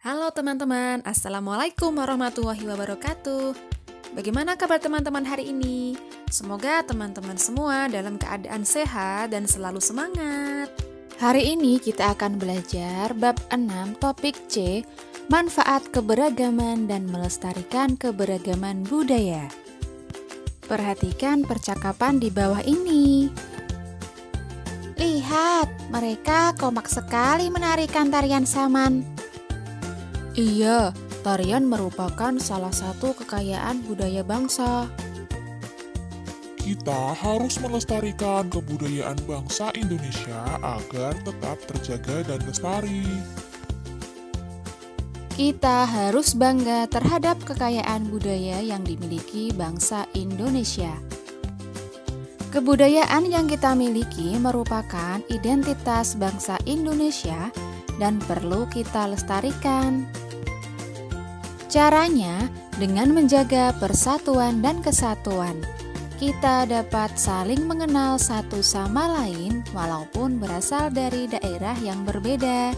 Halo teman-teman, Assalamualaikum warahmatullahi wabarakatuh. Bagaimana kabar teman-teman hari ini? Semoga teman-teman semua dalam keadaan sehat dan selalu semangat. Hari ini kita akan belajar bab 6 topik C, manfaat keberagaman dan melestarikan keberagaman budaya. Perhatikan percakapan di bawah ini. Lihat, mereka kompak sekali menarikan tarian saman. Iya, tarian merupakan salah satu kekayaan budaya bangsa. Kita harus melestarikan kebudayaan bangsa Indonesia agar tetap terjaga dan lestari. Kita harus bangga terhadap kekayaan budaya yang dimiliki bangsa Indonesia. Kebudayaan yang kita miliki merupakan identitas bangsa Indonesia dan perlu kita lestarikan. Caranya dengan menjaga persatuan dan kesatuan. Kita dapat saling mengenal satu sama lain walaupun berasal dari daerah yang berbeda.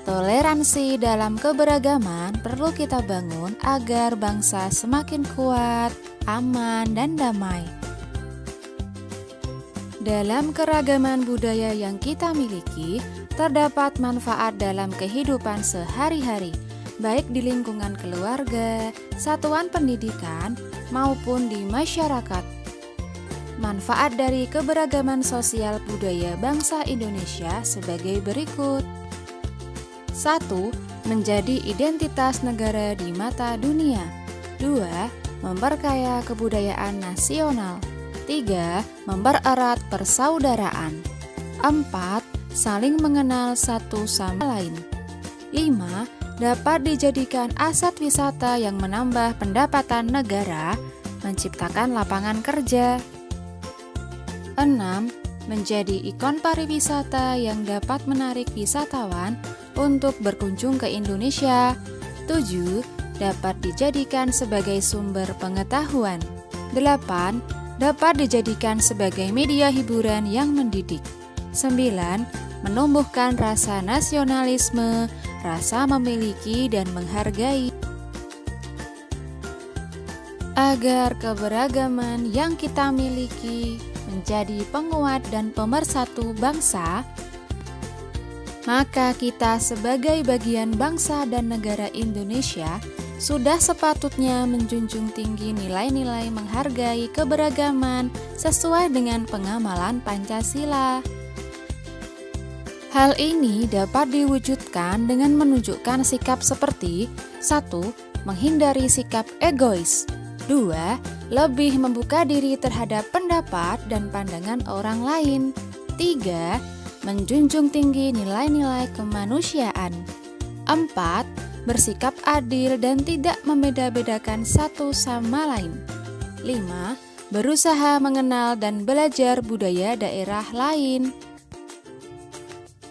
Toleransi dalam keberagaman perlu kita bangun agar bangsa semakin kuat, aman, dan damai. Dalam keragaman budaya yang kita miliki, terdapat manfaat dalam kehidupan sehari-hari, baik di lingkungan keluarga, satuan pendidikan, maupun di masyarakat. Manfaat dari keberagaman sosial budaya bangsa Indonesia sebagai berikut. 1. Menjadi identitas negara di mata dunia. 2. Memperkaya kebudayaan nasional. 3. Mempererat persaudaraan. 4. Saling mengenal satu sama lain. 5. Dapat dijadikan aset wisata yang menambah pendapatan negara, menciptakan lapangan kerja. 6. Menjadi ikon pariwisata yang dapat menarik wisatawan untuk berkunjung ke Indonesia. 7. Dapat dijadikan sebagai sumber pengetahuan. 8. Dapat dijadikan sebagai media hiburan yang mendidik. 9. Menumbuhkan rasa nasionalisme, rasa memiliki dan menghargai. Agar keberagaman yang kita miliki menjadi penguat dan pemersatu bangsa, maka kita sebagai bagian bangsa dan negara Indonesia sudah sepatutnya menjunjung tinggi nilai-nilai menghargai keberagaman sesuai dengan pengamalan Pancasila. Hal ini dapat diwujudkan dengan menunjukkan sikap seperti 1. Menghindari sikap egois. 2. Lebih membuka diri terhadap pendapat dan pandangan orang lain. 3. Menjunjung tinggi nilai-nilai kemanusiaan. 4. Bersikap adil dan tidak membeda-bedakan satu sama lain. 5. Berusaha mengenal dan belajar budaya daerah lain.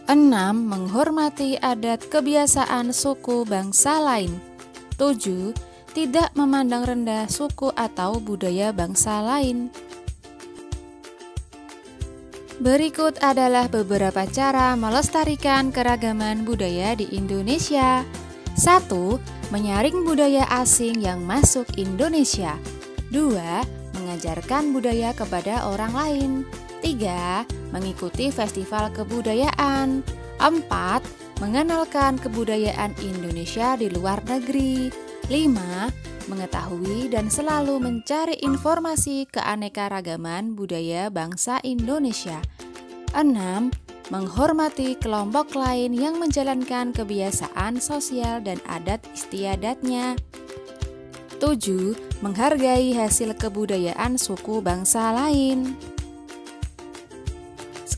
6. Menghormati adat kebiasaan suku bangsa lain. 7. Tidak memandang rendah suku atau budaya bangsa lain. Berikut adalah beberapa cara melestarikan keragaman budaya di Indonesia. 1. Menyaring budaya asing yang masuk Indonesia. 2. Mengajarkan budaya kepada orang lain. 3. Mengikuti festival kebudayaan. 4. Mengenalkan kebudayaan Indonesia di luar negeri. 5. Mengetahui dan selalu mencari informasi keanekaragaman budaya bangsa Indonesia. 6. Menghormati kelompok lain yang menjalankan kebiasaan sosial dan adat istiadatnya. 7. Menghargai hasil kebudayaan suku bangsa lain.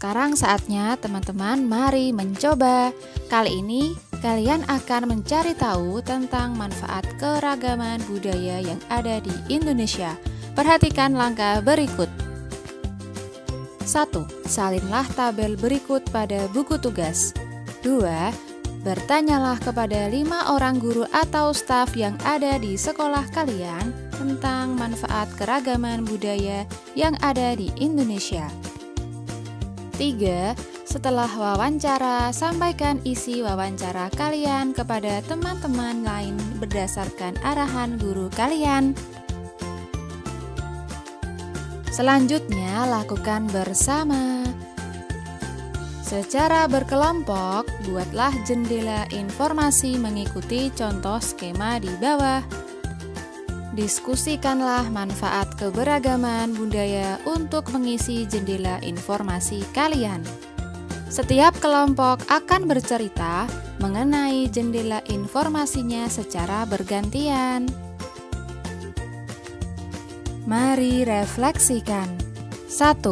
Sekarang saatnya teman-teman mari mencoba. Kali ini kalian akan mencari tahu tentang manfaat keragaman budaya yang ada di Indonesia. Perhatikan langkah berikut. 1. Salinlah tabel berikut pada buku tugas. 2. Bertanyalah kepada 5 orang guru atau staf yang ada di sekolah kalian tentang manfaat keragaman budaya yang ada di Indonesia. 3. Setelah wawancara, sampaikan isi wawancara kalian kepada teman-teman lain berdasarkan arahan guru kalian. Selanjutnya, lakukan bersama. Secara berkelompok, buatlah jendela informasi mengikuti contoh skema di bawah. Diskusikanlah manfaat keberagaman budaya untuk mengisi jendela informasi kalian. Setiap kelompok akan bercerita mengenai jendela informasinya secara bergantian. Mari refleksikan. 1.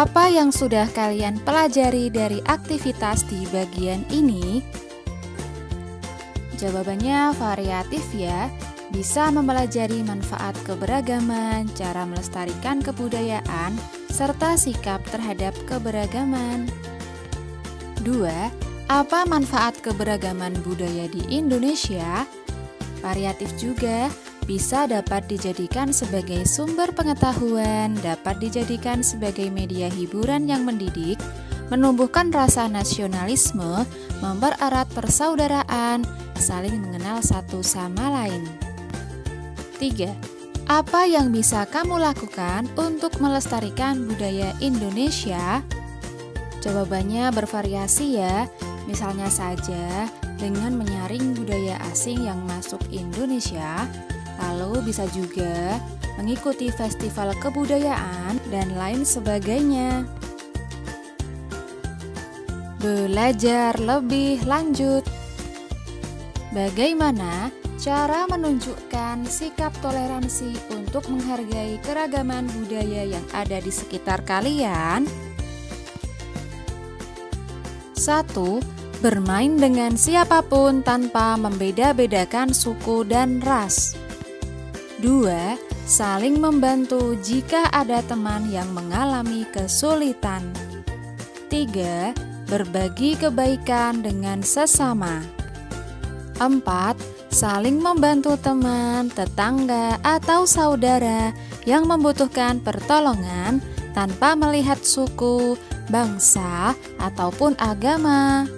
Apa yang sudah kalian pelajari dari aktivitas di bagian ini? Jawabannya variatif ya. Bisa mempelajari manfaat keberagaman, cara melestarikan kebudayaan, serta sikap terhadap keberagaman. 2. Apa manfaat keberagaman budaya di Indonesia? Variatif juga, bisa dapat dijadikan sebagai sumber pengetahuan, dapat dijadikan sebagai media hiburan yang mendidik, menumbuhkan rasa nasionalisme, mempererat persaudaraan, saling mengenal satu sama lain. 3. Apa yang bisa kamu lakukan untuk melestarikan budaya Indonesia? Jawabannya bervariasi ya, misalnya saja dengan menyaring budaya asing yang masuk Indonesia, lalu bisa juga mengikuti festival kebudayaan dan lain sebagainya. Belajar lebih lanjut. Bagaimana cara menunjukkan sikap toleransi untuk menghargai keragaman budaya yang ada di sekitar kalian? 1. Bermain dengan siapapun tanpa membeda-bedakan suku dan ras. 2. Saling membantu jika ada teman yang mengalami kesulitan. 3. Berbagi kebaikan dengan sesama. 4. Saling membantu teman, tetangga, atau saudara yang membutuhkan pertolongan tanpa melihat suku, bangsa, ataupun agama.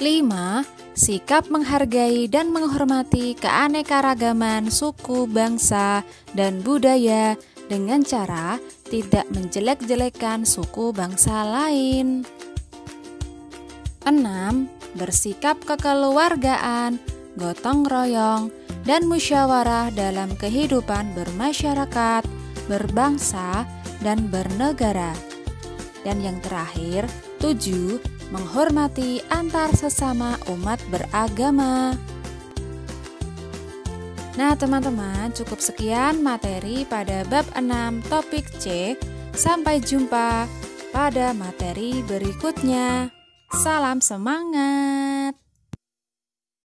5. Sikap menghargai dan menghormati keanekaragaman suku, bangsa, dan budaya dengan cara tidak menjelek-jelekan suku bangsa lain. 6. Bersikap kekeluargaan, gotong royong, dan musyawarah dalam kehidupan bermasyarakat, berbangsa, dan bernegara. Dan yang terakhir, 7. Menghormati antar sesama umat beragama. Nah teman-teman, cukup sekian materi pada bab 6 topik C. Sampai jumpa pada materi berikutnya. Salam semangat!